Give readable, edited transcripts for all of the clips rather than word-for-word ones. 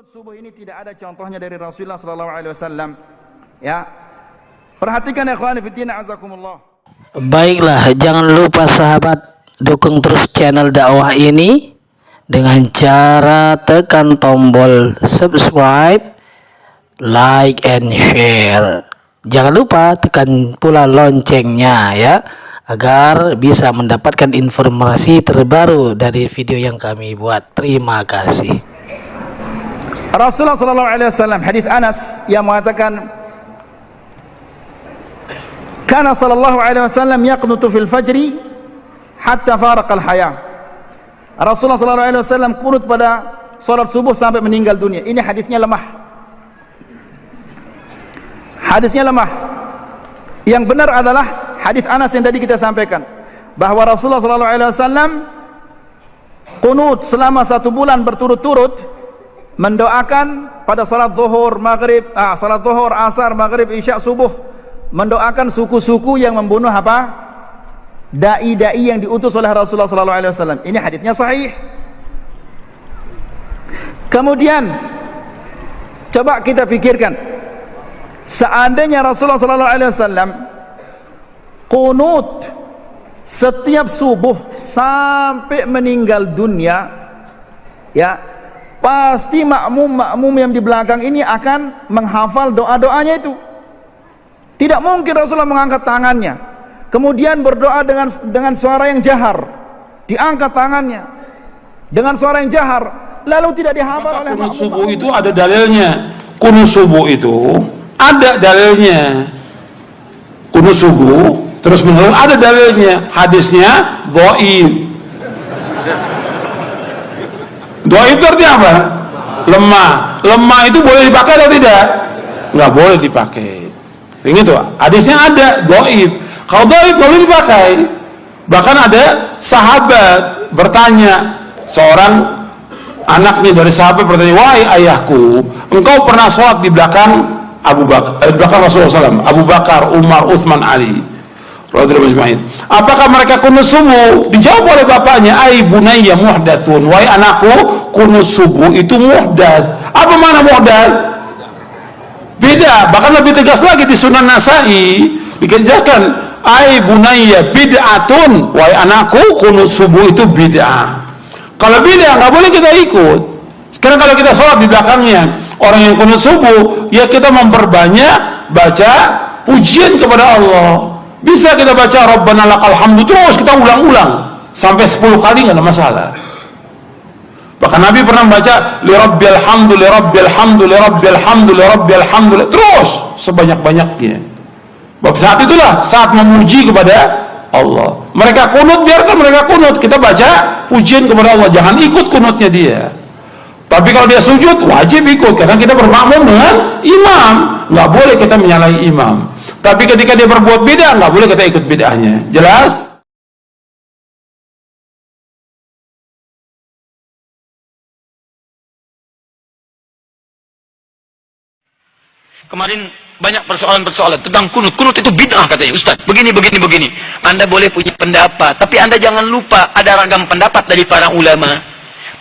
Kunut subuh ini tidak ada contohnya dari Rasulullah sallallahu alaihi wasallam. Ya. Perhatikan ya ikhwani fillah azakumullah. Baiklah, jangan lupa sahabat dukung terus channel dakwah ini dengan cara tekan tombol subscribe, like and share. Jangan lupa tekan pula loncengnya ya, agar bisa mendapatkan informasi terbaru dari video yang kami buat. Terima kasih. Rasulullah sallallahu alaihi wasallam, hadis Anas yang mengatakan kana sallallahu alaihi wasallam yaqnutu fil fajri hatta faraqal hayah. Rasulullah sallallahu alaihi wasallam kunut pada salat subuh sampai meninggal dunia. Ini hadisnya lemah. Hadisnya lemah. Yang benar adalah hadis Anas yang tadi kita sampaikan, bahwa Rasulullah sallallahu alaihi wasallam kunut selama 1 bulan berturut-turut, mendoakan pada salat zuhur, maghrib, salat zuhur, asar, maghrib, isya, subuh, mendoakan suku-suku yang membunuh apa? Dai-dai yang diutus oleh Rasulullah sallallahu alaihi wasallam. Ini hadisnya sahih. Kemudian coba kita pikirkan, seandainya Rasulullah sallallahu alaihi wasallam kunut setiap subuh sampai meninggal dunia, ya, pasti makmum yang di belakang ini akan menghafal doa-doanya itu. Tidak mungkin Rasulullah mengangkat tangannya kemudian berdoa dengan suara yang jahar, diangkat tangannya dengan suara yang jahar lalu tidak dihafal oleh makmum. Kunut subuh itu ada dalilnya. Kunut subuh itu ada dalilnya. Kunut subuh terus menerus ada dalilnya. Hadisnya dhaif. Dhaif itu artinya apa? Lemah. Lemah itu boleh dipakai atau tidak? Nggak boleh dipakai. Ingat tuh, hadisnya ada dhaif. Kalau dhaif boleh dipakai. Bahkan ada sahabat bertanya, seorang anaknya dari sahabat bertanya, "Wahai ayahku, engkau pernah sholat di belakang belakang Rasulullah SAW, Abu Bakar, Umar, Utsman, Ali. Apakah mereka kunut subuh?" Dijawab oleh bapaknya, "Ai bunayya muhdatsun." Wahai anakku, kunut subuh itu muhdats. Apa makna muhdats? Beda. Bahkan lebih tegas lagi di Sunan Nasai dijelaskan, "Ai bunayya bid'atun." Wahai anakku, kunut subuh itu bid'ah. Kalau bid'ah nggak boleh kita ikut. Sekarang kalau kita sholat di belakangnya orang yang kunut subuh, ya kita memperbanyak baca pujian kepada Allah. Bisa kita baca Rabbana lakal hamdu terus kita ulang-ulang sampai 10 kali nggak ada masalah. Bahkan Nabi pernah membaca li rabbil hamdu li rabbil hamdu li rabbil hamdu li rabbil hamdu terus sebanyak-banyaknya. Bab saat itulah saat memuji kepada Allah. Mereka kunut, biarkan mereka kunut, kita baca pujian kepada Allah, jangan ikut kunutnya dia. Tapi kalau dia sujud wajib ikut karena kita bermakmum dengan imam, nggak boleh kita menyalahi imam. Tapi ketika dia berbuat bid'ah, nggak boleh kita ikut bid'ahnya. Jelas? Kemarin banyak persoalan-persoalan tentang kunut. Kunut itu bid'ah katanya, Ustaz. Begini. Anda boleh punya pendapat, tapi Anda jangan lupa ada ragam pendapat dari para ulama.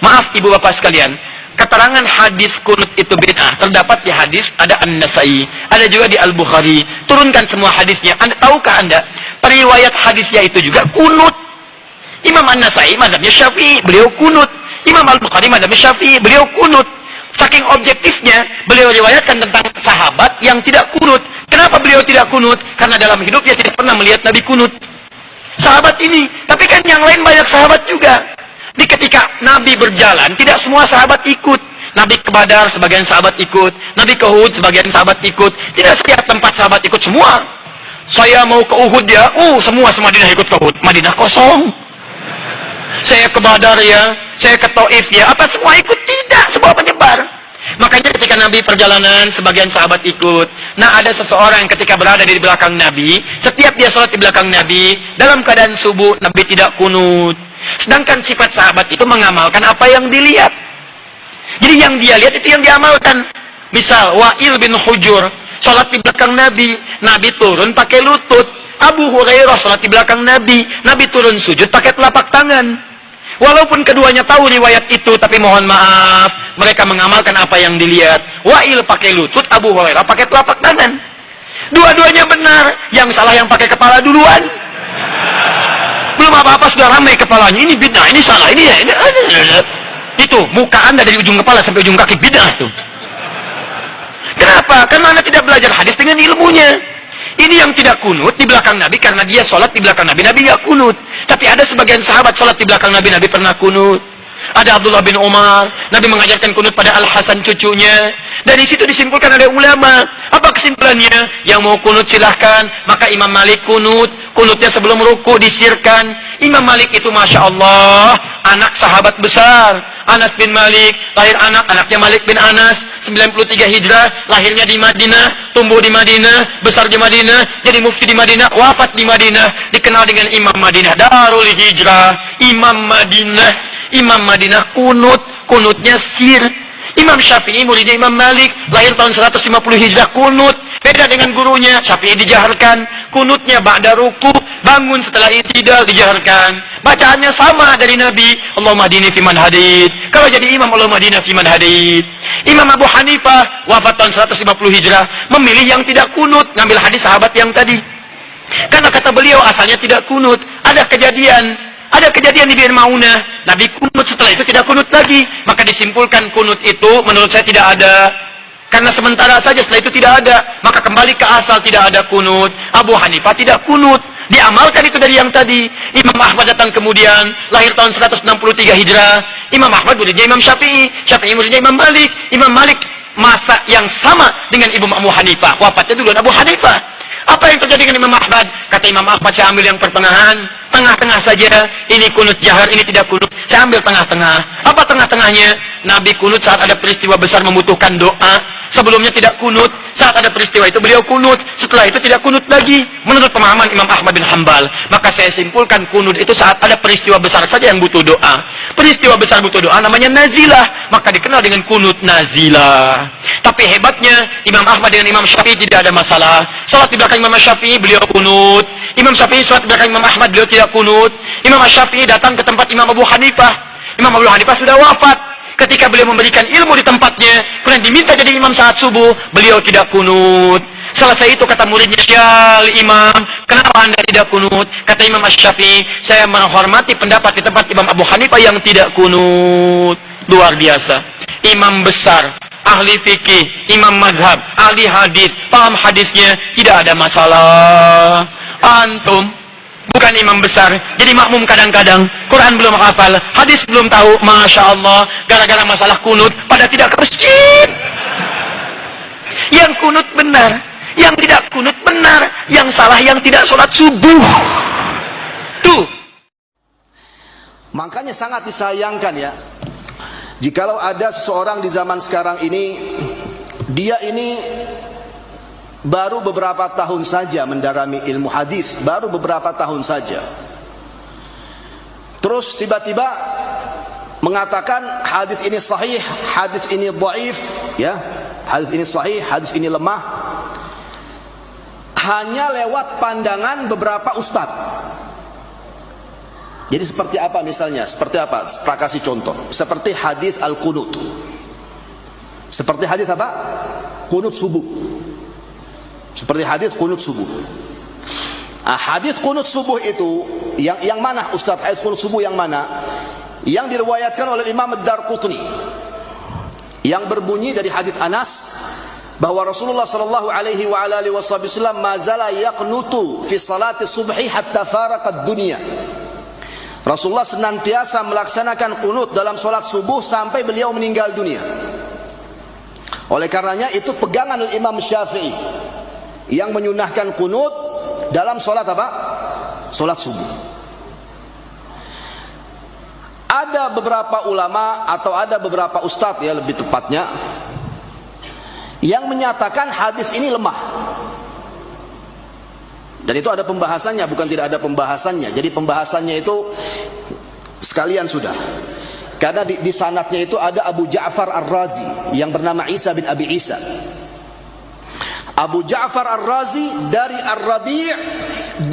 Maaf ibu bapak sekalian, keterangan hadis kunut itu bid'ah terdapat di hadis ada An-Nasai, ada juga di Al-Bukhari. Turunkan semua hadisnya. Anda tahukah Anda periwayat hadisnya itu juga kunut? Imam An-Nasai mazhabnya Syafi'i, beliau kunut. Imam Al-Bukhari mazhabnya Syafi'i, beliau kunut. Saking objektifnya beliau riwayatkan tentang sahabat yang tidak kunut. Kenapa beliau tidak kunut? Karena dalam hidupnya tidak pernah melihat Nabi kunut. Sahabat ini, tapi kan yang lain banyak sahabat juga. Di ketika Nabi berjalan, tidak semua sahabat ikut. Nabi ke Badar, sebagian sahabat ikut. Nabi ke Uhud, sebagian sahabat ikut. Tidak setiap tempat sahabat ikut semua. Saya mau ke Uhud ya, semua Madinah ikut ke Uhud. Madinah kosong. Saya ke Badar ya, saya ke Taif ya, apa semua ikut? Tidak, semua menyebar. Makanya ketika Nabi perjalanan, sebagian sahabat ikut. Nah, ada seseorang yang ketika berada di belakang Nabi, setiap dia sholat di belakang Nabi, dalam keadaan subuh, Nabi tidak kunut. Sedangkan sifat sahabat itu mengamalkan apa yang dilihat. Jadi yang dia lihat itu yang diamalkan. Misal Wa'il bin Hujur sholat di belakang Nabi, Nabi turun pakai lutut. Abu Hurairah sholat di belakang Nabi, Nabi turun sujud pakai telapak tangan. Walaupun keduanya tahu riwayat itu, tapi mohon maaf, mereka mengamalkan apa yang dilihat. Wa'il pakai lutut, Abu Hurairah pakai telapak tangan. Dua-duanya benar, yang salah yang pakai kepala duluan. Belum apa-apa sudah ramai kepalanya, ini bid'ah, ini salah, ini ya, ini. Itu, muka Anda dari ujung kepala sampai ujung kaki bid'ah tuh. Kenapa? Karena Anda tidak belajar hadis dengan ilmunya. Ini yang tidak kunut di belakang Nabi karena dia sholat di belakang Nabi. Nabi nggak kunut. Tapi ada sebagian sahabat sholat di belakang Nabi. Nabi pernah kunut. Ada Abdullah bin Umar. Nabi mengajarkan kunut pada Al-Hasan cucunya. Dari situ disimpulkan oleh ulama. Apa kesimpulannya? Yang mau kunut silahkan. Maka Imam Malik kunut. Kunutnya sebelum ruku disirkan. Imam Malik itu Masya Allah anak sahabat besar. Anas bin Malik, lahir anaknya Malik bin Anas, 93 Hijrah, lahirnya di Madinah, tumbuh di Madinah, besar di Madinah, jadi mufti di Madinah, wafat di Madinah, dikenal dengan Imam Madinah, Darul Hijrah, Imam Madinah kunutnya sir. Imam Syafi'i muridnya Imam Malik, lahir tahun 150 Hijrah, kunut. Beda dengan gurunya, Syafi'i dijaharkan, kunutnya ba'da ruku, bangun setelah i'tidal dijaharkan. Bacaannya sama dari Nabi, Allahumma hdini fiman hadid. Kalau jadi imam, Allahumma hdina fiman hadid. Imam Abu Hanifah, wafat tahun 150 Hijrah, memilih yang tidak kunut, ngambil hadis sahabat yang tadi. Karena kata beliau asalnya tidak kunut. Ada kejadian di Bir Maunah, Nabi kunut, setelah itu tidak kunut lagi. Maka disimpulkan kunut itu menurut saya tidak ada. Karena sementara saja, setelah itu tidak ada. Maka kembali ke asal, tidak ada kunut. Abu Hanifah tidak kunut. Diamalkan itu dari yang tadi. Imam Ahmad datang kemudian, lahir tahun 163 Hijrah. Imam Ahmad muridnya Imam Syafi'i. Syafi'i muridnya Imam Malik. Imam Malik masa yang sama dengan Ibu Abu Hanifah. Wafatnya duluan Abu Hanifah. Apa yang terjadi dengan Imam Ahmad? Kata Imam Ahmad, saya ambil yang pertengahan. Tengah-tengah saja. Ini kunut jahar, ini tidak kunut. Saya ambil tengah-tengah. Apa tengah-tengahnya? Nabi kunut saat ada peristiwa besar membutuhkan doa. Sebelumnya tidak kunut. Saat ada peristiwa itu beliau kunut. Setelah itu tidak kunut lagi. Menurut pemahaman Imam Ahmad bin Hanbal. Maka saya simpulkan kunut itu saat ada peristiwa besar saja yang butuh doa. Peristiwa besar butuh doa namanya nazilah. Maka dikenal dengan kunut nazilah. Tapi hebatnya Imam Ahmad dengan Imam Syafi'i tidak ada masalah. Salat di belakang Imam Syafi'i beliau kunut. Imam Syafi'i salat di belakang Imam Ahmad beliau tidak kunut. Imam Syafi'i datang ke tempat Imam Abu Hanifah. Imam Abu Hanifah sudah wafat. Ketika beliau memberikan ilmu di tempatnya, kemudian diminta jadi imam saat subuh, beliau tidak kunut. Selesai itu kata muridnya, "Syal Imam, kenapa Anda tidak kunut?" Kata Imam Asy-Syafi'i, "Saya menghormati pendapat di tempat Imam Abu Hanifah yang tidak kunut." Luar biasa. Imam besar, ahli fikih, imam madhab, ahli hadis, paham hadisnya, tidak ada masalah. Antum bukan imam besar, jadi makmum kadang-kadang, Quran belum hafal, hadis belum tahu, Masya Allah, gara-gara masalah kunut, pada tidak ke masjid. Yang kunut benar, yang tidak kunut benar, yang salah yang tidak sholat subuh. Tuh. Makanya sangat disayangkan ya, jikalau ada seseorang di zaman sekarang ini, dia ini baru beberapa tahun saja mendalami ilmu hadis, baru beberapa tahun saja. Terus tiba-tiba mengatakan hadis ini sahih, hadis ini dhaif, ya. Hadis ini sahih, hadis ini lemah. Hanya lewat pandangan beberapa ustaz. Jadi seperti apa misalnya? Seperti apa? Saya kasih contoh. Seperti hadis al-qunut. Seperti hadis apa? Qunut subuh. Seperti hadis qunut subuh. Hadis qunut subuh itu yang mana Ustaz? Hadis qunut subuh yang mana? Yang diriwayatkan oleh Imam Ad-Darqutni, yang berbunyi dari hadis Anas bahwa Rasulullah sallallahu alaihi wa alihi wasallam mazala yaqnutu fi salati subhi hatta faraqat dunya. Rasulullah senantiasa melaksanakan qunut dalam salat subuh sampai beliau meninggal dunia. Oleh karenanya itu pegangan Imam Syafi'i yang menyunahkan kunut dalam sholat apa? Sholat subuh. Ada beberapa ulama atau ada beberapa ustadz ya lebih tepatnya yang menyatakan hadis ini lemah. Dan itu ada pembahasannya, bukan tidak ada pembahasannya. Jadi pembahasannya itu sekalian sudah. Karena di sanadnya itu ada Abu Ja'far Ar-Razi yang bernama Isa bin Abi Isa. Abu Ja'far Ar-Razi dari Ar-Rabi'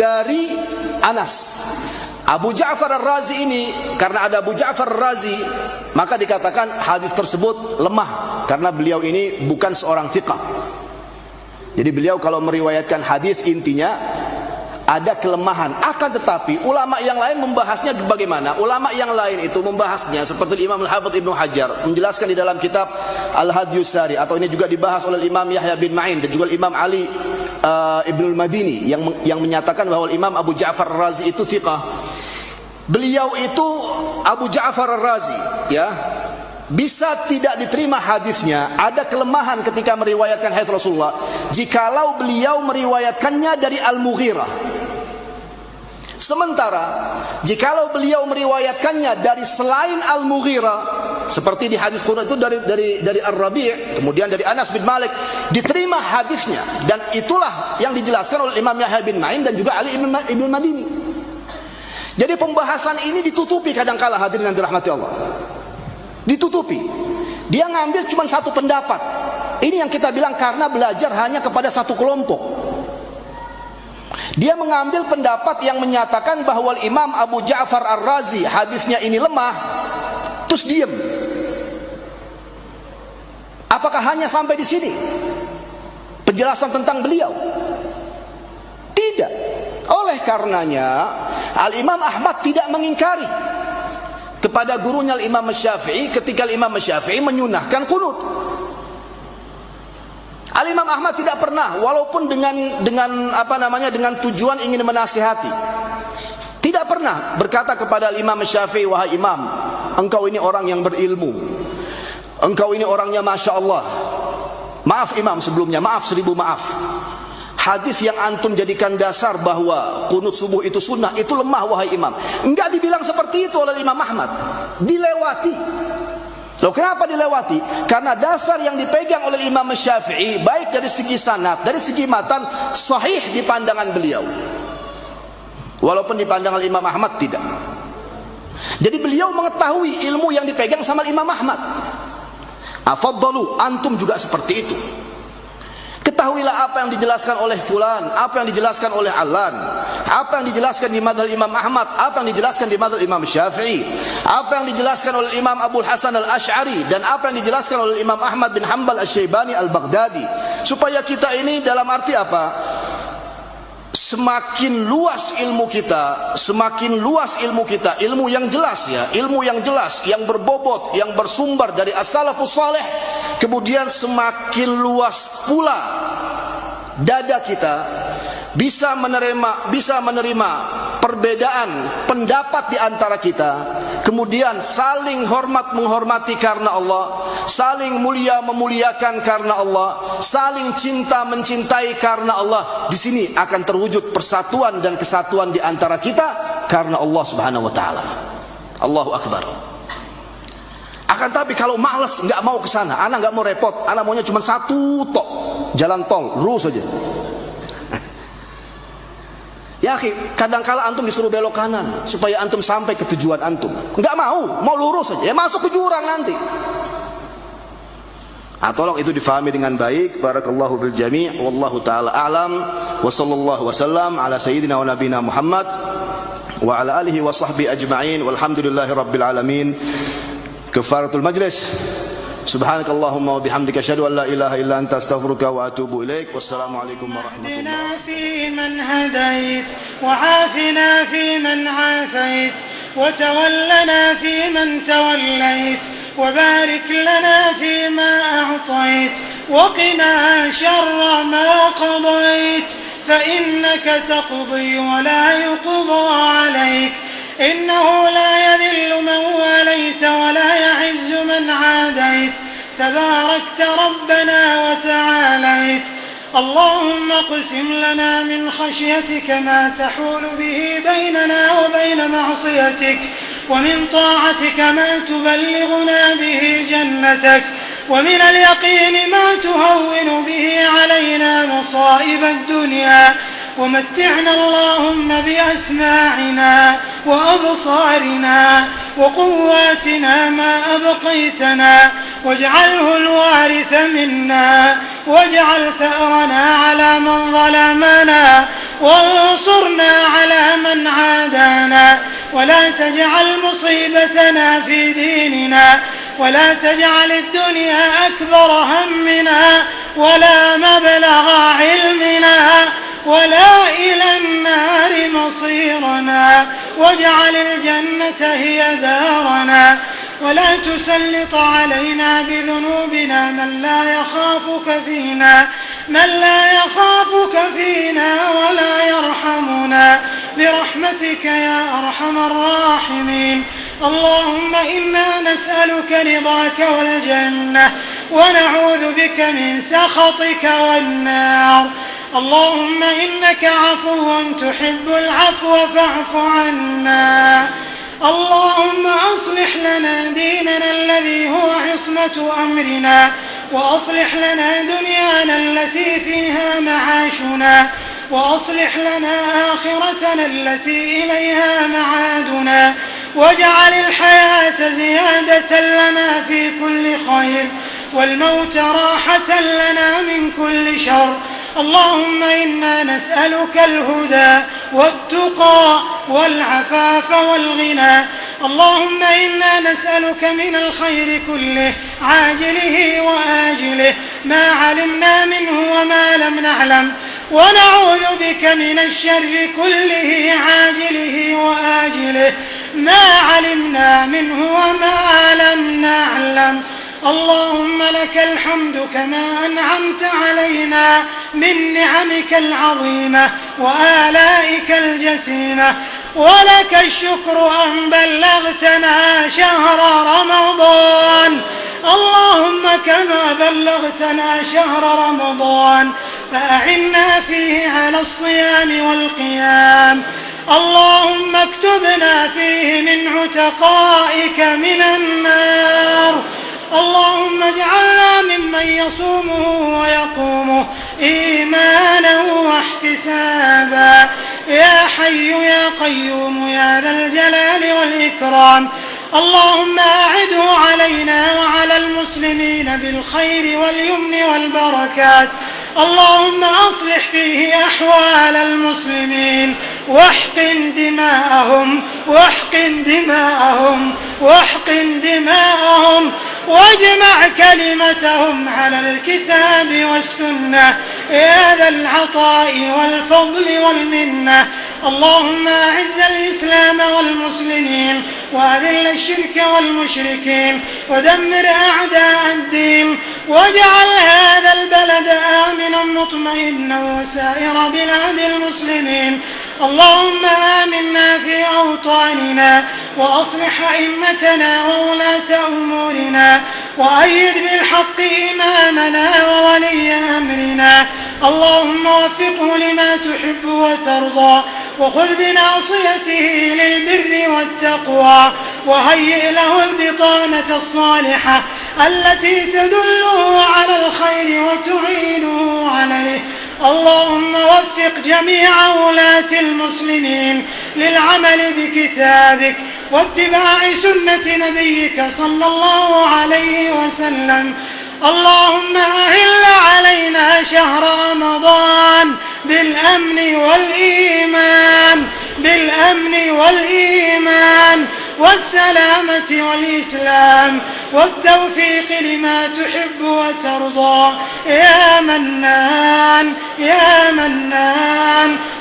dari Anas. Abu Ja'far Ar-Razi ini, karena ada Abu Ja'far Ar-Razi, maka dikatakan hadis tersebut lemah karena beliau ini bukan seorang thiqah. Jadi beliau kalau meriwayatkan hadis intinya ada kelemahan. Akan tetapi ulama yang lain membahasnya bagaimana? Ulama yang lain itu membahasnya seperti Imam Al-Hafidz Ibnu Hajar menjelaskan di dalam kitab Al-Hadyus Sari, atau ini juga dibahas oleh Imam Yahya bin Ma'in dan juga Imam Ali Ibnul Madini yang menyatakan bahwa Imam Abu Ja'far Ar-Razi itu thiqah. Beliau itu Abu Ja'far Ar-Razi, ya, bisa tidak diterima hadisnya, ada kelemahan ketika meriwayatkan hadis Rasulullah jikalau beliau meriwayatkannya dari Al-Mughirah. Sementara jikalau beliau meriwayatkannya dari selain Al-Mughirah, seperti di hadis Qur'an itu dari Ar-Rabi', kemudian dari Anas bin Malik, diterima hadisnya, dan itulah yang dijelaskan oleh Imam Yahya bin Ma'in dan juga Ali Ibn Madini. Jadi pembahasan ini ditutupi kadangkala, hadirin yang dirahmati Allah. Ditutupi. Dia ngambil cuma satu pendapat. Ini yang kita bilang karena belajar hanya kepada satu kelompok. Dia mengambil pendapat yang menyatakan bahwa Imam Abu Ja'far Ar-Razi hadisnya ini lemah, terus diam. Apakah hanya sampai di sini penjelasan tentang beliau? Tidak. Oleh karenanya Al-Imam Ahmad tidak mengingkari kepada gurunya Al-Imam Syafi'i ketika Al-Imam Syafi'i menyunahkan qunut. Al-Imam Ahmad tidak pernah, walaupun dengan tujuan ingin menasihati, tidak pernah berkata kepada Al-Imam Syafi'i, wahai Imam, engkau ini orang yang berilmu, engkau ini orangnya Masya Allah, maaf Imam sebelumnya, maaf 1000 maaf, hadis yang antum jadikan dasar bahwa qunut subuh itu sunnah itu lemah wahai Imam. Enggak dibilang seperti itu oleh Imam Ahmad, dilewati. Loh, kenapa dilewati? Karena dasar yang dipegang oleh Imam Syafi'i baik dari segi sanad, dari segi matan, sahih di pandangan beliau, walaupun di pandangan Imam Ahmad tidak. Jadi beliau mengetahui ilmu yang dipegang sama Imam Ahmad. Afaddalu, antum juga seperti itu. Ketahuilah apa yang dijelaskan oleh fulan, apa yang dijelaskan oleh Alan, apa yang dijelaskan di madzhab Imam Ahmad, apa yang dijelaskan di madzhab Imam Syafi'i, apa yang dijelaskan oleh Imam Abu Hasan Al-Asy'ari, dan apa yang dijelaskan oleh Imam Ahmad bin Hanbal Asy-Syaibani Al-Baghdadi. Supaya kita ini dalam arti apa? Semakin luas ilmu kita, semakin luas ilmu kita, ilmu yang jelas ya, ilmu yang jelas, yang berbobot, yang bersumber dari as-salafus saleh, kemudian semakin luas pula dada kita bisa menerima perbedaan pendapat di antara kita, kemudian saling hormat menghormati karena Allah, saling mulia memuliakan karena Allah, saling cinta mencintai karena Allah. Di sini akan terwujud persatuan dan kesatuan di antara kita karena Allah Subhanahu wa taala. Allahu akbar. Akan tapi kalau malas, nggak mau ke sana, anak nggak mau repot, anak maunya cuma satu tok, jalan tol lurus saja. Ya akhi, kadangkala antum disuruh belok kanan supaya antum sampai ke tujuan antum. Enggak mau lurus saja. Ya masuk ke jurang nanti. Tolong itu difahami dengan baik. Barakallahu bil jami', wallahu taala a'lam, wa sallallahu wasallam ala sayyidina wa nabiyina Muhammad wa ala alihi wa sahbihi ajma'in, walhamdulillahi rabbil alamin. Kafaratul majlis. Subhanakallahumma wa bihamdika asyhadu an la ilaha illa anta astaghfiruka wa atubu ilaik. Wassalamualaikum warahmatullahi wabarakatuh. في من هديت وعافنا في من عافيت وتولنا في من توليت وبارك لنا فيما أعطيت وقنا شر ما قضيت فإنك تقضي ولا يقضى عليك إنه لا يذل من واليت ولا يعز من عاديت تباركت ربنا وتعاليت اللهم اقسم لنا من خشيتك ما تحول به بيننا وبين معصيتك ومن طاعتك ما تبلغنا به جنتك ومن اليقين ما تهون به علينا مصائب الدنيا ومتعنا اللهم بأسماعنا وأبصارنا وقواتنا ما أبقيتنا واجعله الوارث منا واجعل ثأرنا على من ظلمنا وانصرنا على من عادانا ولا تجعل مصيبتنا في ديننا ولا تجعل الدنيا أكبر همنا ولا مبلغ علمنا ولا إلى النار مصيرنا واجعل الجنة هي دارنا ولا تسلط علينا بذنوبنا من لا يخافك فينا ولا يرحمنا برحمتك يا أرحم الراحمين. اللهم إنا نسألك رضاك والجنة ونعوذ بك من سخطك والنار. اللهم إنك عفو تحب العفو فاعف عنا. اللهم أصلح لنا ديننا الذي هو عصمة أمرنا وأصلح لنا دنيانا التي فيها معاشنا وأصلح لنا آخرتنا التي إليها معادنا واجعل الحياة زيادة لنا في كل خير والموت راحة لنا من كل شر. اللهم إنا نسألك الهدى والتقى والعفاف والغنى. اللهم إنا نسألك من الخير كله عاجله وآجله ما علمنا منه وما لم نعلم ونعوذ بك من الشر كله عاجله وآجله ما علمنا منه وما لم نعلم. اللهم لك الحمد كما أنعمت علينا من نعمك العظيمة وآلائك الجسيمة ولك الشكر أن بلغتنا شهر رمضان. اللهم كما بلغتنا شهر رمضان فأعنا فيه على الصيام والقيام. اللهم اكتبنا فيه من عتقائك من النار. اللهم اجعلنا ممن يصومه ويقومه إيمانا واحتسابا يا حي يا قيوم يا ذا الجلال والإكرام. اللهم أعده علينا وعلى المسلمين بالخير واليمن والبركات. اللهم أصلح فيه أحوال المسلمين واحقن دماءهم واجمع كلمتهم على الكتاب والسنة يا ذا العطاء والفضل والمنة. اللهم أعز الإسلام والمسلمين وأذل الشرك والمشركين ودمر أعداء الدين واجعل هذا البلد آمنا مطمئنا وسائر بلاد المسلمين. اللهم آمنا في أوطاننا وأصلح أئمتنا وولاة أمورنا وأيد بالحق إمامنا وولي أمرنا. اللهم وفقه لما تحب وترضى وخذ بناصيته للبر والتقوى وهيئ له البطانة الصالحة التي تدله على الخير وتعينه عليه. اللهم وفق جميع ولاة المسلمين للعمل بكتابك واتباع سنة نبيك صلى الله عليه وسلم. اللهم أهل علينا شهر رمضان بالأمن والإيمان والسلامة والإسلام والتوفيق لما تحب وترضى يا منان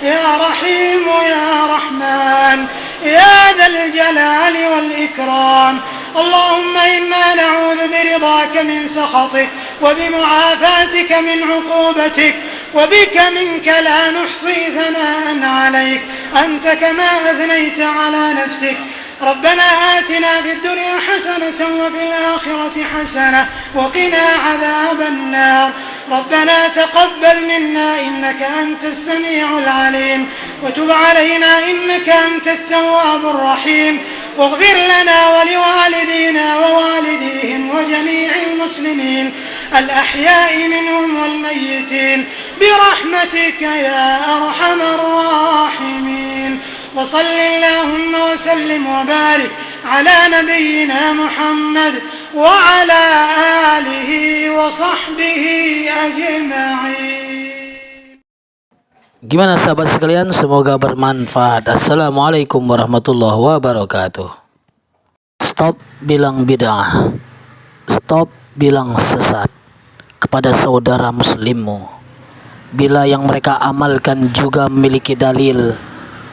يا رحيم يا رحمن يا ذا الجلال والإكرام. اللهم إنا نعوذ برضاك من سخطك وبمعافاتك من عقوبتك وبك منك لا نحصي ثناء عليك أنت كما أثنيت على نفسك. ربنا آتنا في الدنيا حسنة وفي الآخرة حسنة وقنا عذاب النار. ربنا تقبل منا إنك أنت السميع العليم وتب علينا إنك أنت التواب الرحيم واغفر لنا ولوالدينا ووالديهم وجميع المسلمين الأحياء منهم والميتين برحمتك يا أرحم الراحمين. وصل اللهم وسلم وبارك على نبينا محمد وعلى آله وصحبه أجمعين. Gimana sahabat sekalian? Semoga bermanfaat. Assalamualaikum warahmatullahi wabarakatuh. Stop bilang bid'ah. Stop bilang sesat kepada saudara muslimmu. Bila yang mereka amalkan juga memiliki dalil,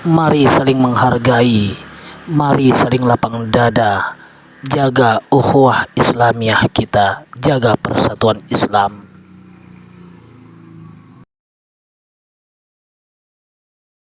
mari saling menghargai, mari saling lapang dada. Jaga ukhuwah Islamiyah kita, jaga persatuan Islam.